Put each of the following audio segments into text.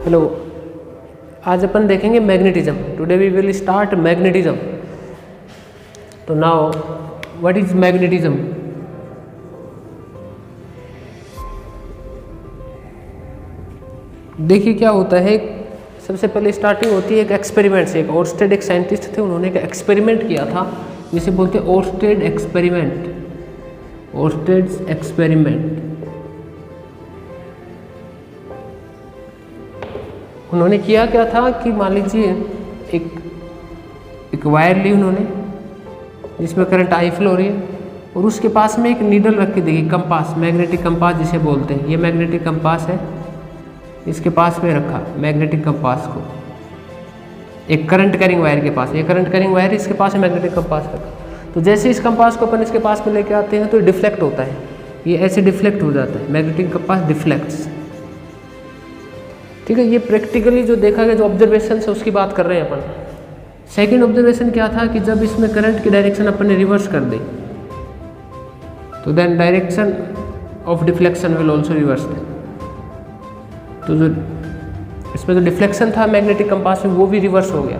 Hello, आज अपन देखेंगे magnetism. Today we will start magnetism. तो नाउ व्हाट इज मैग्नेटिज्म? देखिए क्या होता है। सबसे पहले स्टार्टिंग होती है एक एक्सपेरिमेंट से। एक ओर्स्टेड एक साइंटिस्ट थे, उन्होंने एक एक्सपेरिमेंट किया था जिसे बोलते हैं ओर्स्टेड एक्सपेरिमेंट। ओर्स्टेड एक्सपेरिमेंट उन्होंने किया क्या था कि मान लीजिए एक वायर ली उन्होंने जिसमें करंट आई फ्लो हो रही है, और उसके पास में एक नीडल रख के देखिए, कंपास, मैग्नेटिक कंपास जिसे बोलते हैं। ये मैग्नेटिक कंपास है, इसके पास में रखा मैग्नेटिक कंपास को एक करंट कैरिंग वायर के पास। ये करंट कैरिंग वायर इसके पास है, मैग्नेटिक कंपास रखा। तो जैसे इस कंपास को अपन इसके पास में लेके आते हैं तो डिफ्लेक्ट होता है, ये ऐसे डिफ्लेक्ट हो जाता है, मैग्नेटिक कंपास डिफ्लेक्ट्स। ठीक है, ये प्रैक्टिकली जो देखा गया, जो ऑब्जर्वेशन है उसकी बात कर रहे हैं अपन। सेकंड ऑब्जर्वेशन क्या था कि जब इसमें करंट की डायरेक्शन अपन ने रिवर्स कर दी तो then direction of deflection will also reverse. तो जो इसमें जो डिफ्लेक्शन था मैग्नेटिक कंपास में वो भी रिवर्स हो गया,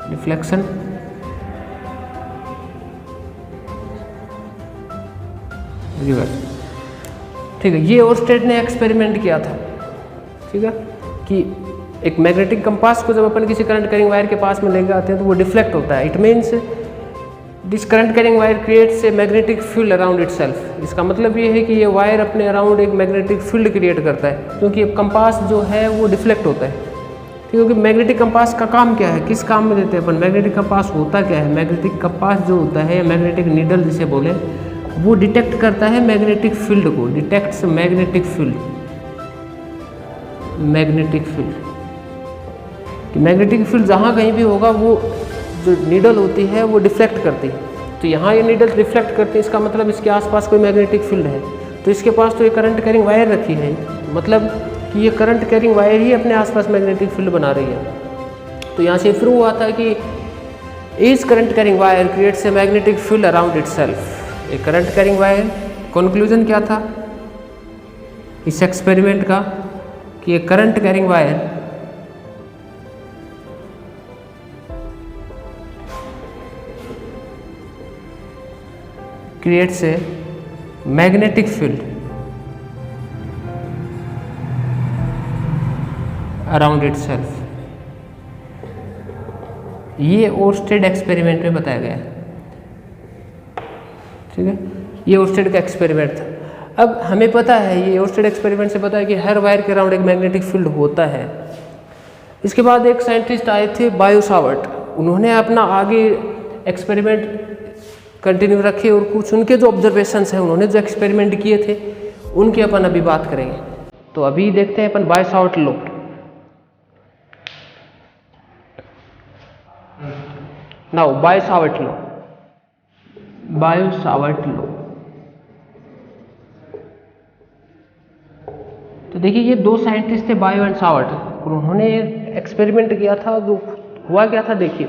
डिफ्लेक्शन रिवर्स। ठीक है, ये ओर्स्टेड ने एक्सपेरिमेंट किया था। ठीक है, कि एक मैग्नेटिक कंपास को जब अपन किसी करंट कैरिंग वायर के पास में लेके आते हैं तो वो डिफ्लेक्ट होता है। It means this current carrying wire creates a magnetic field around itself. इसका मतलब ये है कि ये वायर अपने अराउंड एक मैग्नेटिक फील्ड क्रिएट करता है, क्योंकि कंपास जो है वो डिफ्लेक्ट होता है। क्योंकि मैग्नेटिक कंपास का काम क्या है, किस काम में देते हैं अपन? मैग्नेटिक कंपास होता क्या है? मैग्नेटिक कंपास जो होता है, मैग्नेटिक नीडल जिसे बोले, वो डिटेक्ट करता है मैग्नेटिक फील्ड को, detects magnetic field. Magnetic field कि मैग्नेटिक फील्ड जहाँ कहीं भी होगा वो जो नीडल होती है वो डिफ्लेक्ट करती है। तो यहाँ ये नीडल रिफ्लेक्ट करती है, इसका मतलब इसके आसपास कोई मैग्नेटिक फील्ड है। तो इसके पास तो ये करंट कैरिंग वायर रखी है, मतलब कि ये करंट कैरिंग वायर ही अपने आसपास मैग्नेटिक फील्ड बना रही है। तो यहाँ से प्रूव हुआ था कि each current carrying wire creates a magnetic field around itself. A current carrying wire, conclusion क्या था इस एक्सपेरिमेंट का कि एक current carrying wire creates a magnetic field around itself. ये ओर्स्टेड एक्सपेरिमेंट में बताया गया है। ठीक है, ये ओर्स्टेड का एक्सपेरिमेंट था। अब हमें पता है, ये ओर्स्टेड एक्सपेरिमेंट से पता है कि हर वायर के अराउंड एक मैग्नेटिक फील्ड होता है। इसके बाद एक साइंटिस्ट आए थे बायो-सावर्ट, उन्होंने अपना आगे एक्सपेरिमेंट कंटिन्यू रखे और कुछ उनके जो ऑब्जर्वेशंस हैं, उन्होंने जो एक्सपेरिमेंट किए थे उनकी अपन अभी बात करेंगे। तो अभी देखते हैं अपन Biot Savart law. Now Biot Savart law, Biot Savart law. तो देखिए, ये दो साइंटिस्ट थे, बायो एंड सावर्ट, उन्होंने एक्सपेरिमेंट किया था। जो हुआ क्या था देखिए,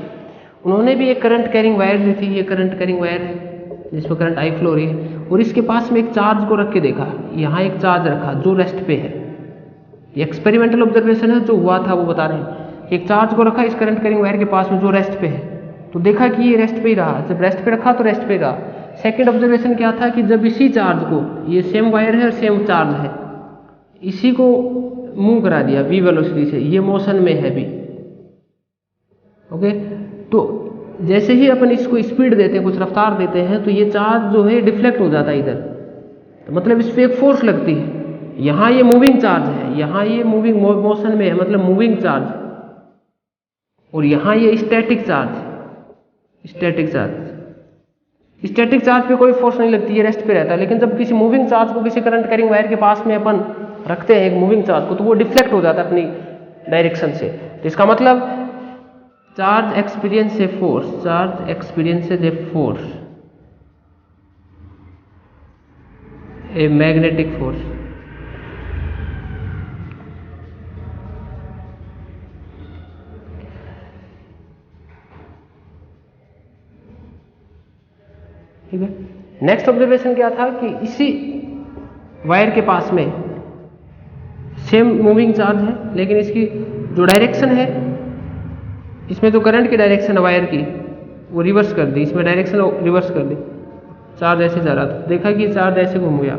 उन्होंने भी एक करंट कैरिंग वायर ली थी। ये करंट कैरिंग वायर है जिसमें करंट आई फ्लो हो रही है, और इसके पास में एक चार्ज को रख के देखा। यहाँ एक चार्ज रखा जो रेस्ट पे है। ये एक्सपेरिमेंटल ऑब्जर्वेशन है, जो हुआ था वो बता रहे हैं। एक चार्ज को रखा इस करंट कैरिंग वायर के पास में जो रेस्ट पे है, तो देखा कि ये रेस्ट पे ही रहा। जब रेस्ट पे रखा तो रेस्ट पे रहा। सेकेंड ऑब्जर्वेशन क्या था कि जब इसी चार्ज को, ये सेम वायर है और सेम चार्ज है, इसी को मूव करा दिया वी वेलोसिटी से, ये मोशन में है भी। ओके, तो जैसे ही अपन इसको स्पीड देते हैं, कुछ रफ्तार देते हैं, तो ये चार्ज जो है डिफ्लेक्ट हो जाता है इधर। तो मतलब इस पर एक फोर्स लगती है। यहाँ ये मूविंग चार्ज है, यहाँ ये मूविंग मोशन में है, मतलब मूविंग चार्ज, और यहाँ ये static charge. Static charge, static charge पे कोई फोर्स नहीं लगती, ये रेस्ट पे रहता है। लेकिन जब किसी मूविंग चार्ज को किसी करंट कैरिंग वायर के पास में अपन रखते हैं, एक मूविंग चार्ज को, तो वो डिफ्लेक्ट हो जाता है अपनी डायरेक्शन से। तो इसका मतलब charge experience a force, charge experiences a force, a magnetic force. ठीक है, नेक्स्ट ऑब्जर्वेशन क्या था कि इसी वायर के पास में सेम मूविंग चार्ज है, लेकिन इसकी जो डायरेक्शन है, इसमें जो करंट की डायरेक्शन है वायर की वो रिवर्स कर दी, इसमें डायरेक्शन रिवर्स कर दी। चार्ज ऐसे जा रहा था, देखा कि चार्ज ऐसे घूम गया,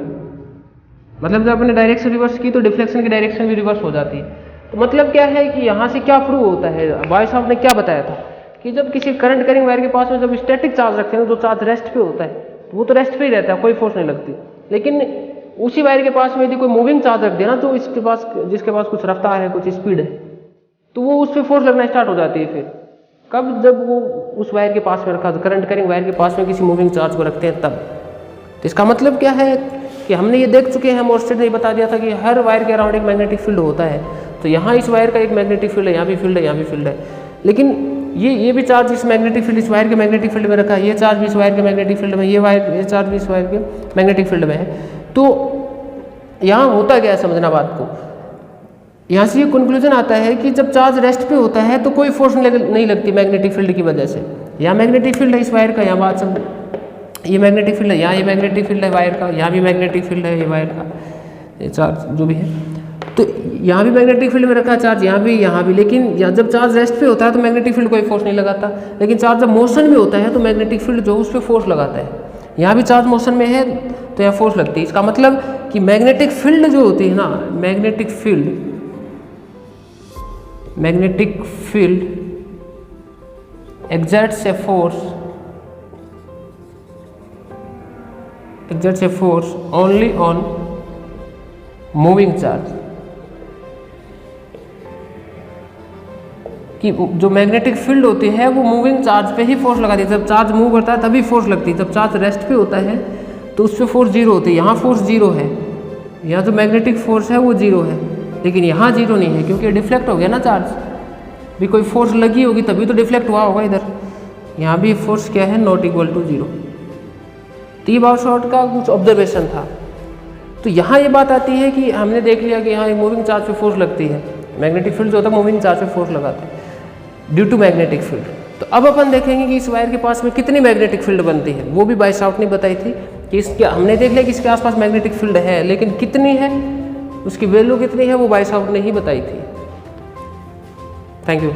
मतलब जब आपने डायरेक्शन रिवर्स की तो डिफ्लेक्शन की डायरेक्शन भी रिवर्स हो जाती है। तो मतलब क्या है कि यहाँ से क्या प्रूव होता है, बॉय साहब ने क्या बताया था कि जब किसी करंट कैरिंग वायर के पास में जब स्टैटिक चार्ज रखते हैं, जो चार्ज रेस्ट पे होता है, तो वो तो रेस्ट पे ही रहता है, कोई फोर्स नहीं लगती। लेकिन उसी वायर के पास में यदि कोई मूविंग चार्ज रख देना, तो इसके पास जिसके पास कुछ रफ्तार है, कुछ स्पीड है, तो वो उस पर फोर्स लगना स्टार्ट हो जाती है। फिर कब, जब वो उस वायर के पास में रखा, करंट कैरिंग वायर के पास में किसी मूविंग चार्ज को रखते हैं तब। तो इसका मतलब क्या है कि हमने ये देख चुके हैं, मोर्स्टेड ने बता दिया था कि हर वायर के अराउंड एक मैग्नेटिक फील्ड होता है। तो यहाँ इस वायर का एक मैग्नेटिक फील्ड है, यहाँ भी फील्ड है, यहाँ भी फील्ड है। लेकिन ये भी चार्ज इस मैग्नेटिक फील्ड, इस वायर के मैग्नेटिक फील्ड में रखा है, ये चार्ज भी इस वायर के मैग्नेटिक फील्ड में, ये चार्ज भी इस वायर के मैग्नेटिक फील्ड में है। तो यहाँ होता क्या है, समझना बात को। यहाँ से ये कंक्लूजन आता है कि जब चार्ज रेस्ट पे होता है तो कोई फोर्स नहीं लगती मैग्नेटिक फील्ड की वजह से। यहाँ मैग्नेटिक फील्ड है इस वायर का, यहाँ बात सब, ये मैग्नेटिक फील्ड है, यहाँ ये मैग्नेटिक फील्ड है वायर का, यहाँ भी मैग्नेटिक फील्ड है ये वायर का, ये चार्ज जो भी है। तो यहाँ भी मैग्नेटिक फील्ड में रखा चार्ज, यहाँ भी। लेकिन जब चार्ज रेस्ट पे होता है तो मैग्नेटिक फील्ड कोई फोर्स नहीं लगाता, लेकिन चार्ज जब मोशन में होता है तो मैग्नेटिक फील्ड जो उस पर फोर्स लगाता है। यहाँ भी चार्ज मोशन में है तो यहाँ फोर्स लगती है। इसका मतलब कि मैग्नेटिक फील्ड जो होती है ना, magnetic field exerts a force only on moving charge। कि जो मैग्नेटिक फील्ड होती है वो मूविंग चार्ज पे ही फोर्स लगाती है। जब चार्ज मूव करता है तभी फोर्स लगती है, जब चार्ज रेस्ट पे होता है तो उस पर फोर्स जीरो होती है। यहाँ फोर्स जीरो है, यहाँ जो मैग्नेटिक फोर्स है वो जीरो है, लेकिन यहाँ जीरो नहीं है क्योंकि डिफ्लेक्ट हो गया ना चार्ज। भी कोई फोर्स लगी होगी तभी तो डिफ्लेक्ट हुआ होगा इधर। यहाँ भी फोर्स क्या है, नॉट इक्वल टू जीरो। तो ये बाउशॉर्ट का कुछ ऑब्जर्वेशन था। तो यहाँ ये बात आती है कि हमने देख लिया कि यहाँ एक मूविंग चार्ज पे फोर्स लगती है, मैग्नेटिक फील्ड जो होता है मूविंग चार्ज पे फोर्स लगाते हैं ड्यू टू मैग्नेटिक फील्ड। तो अब अपन देखेंगे कि इस वायर के पास में कितनी मैग्नेटिक फील्ड बनती है, वो भी बाउशॉर्ट ने बताई थी कि इसके, हमने देख लिया कि इसके आसपास मैग्नेटिक फील्ड है, लेकिन कितनी है, उसकी वैल्यू कितनी है, वो बाउशॉर्ट ने ही बताई थी। Thank you.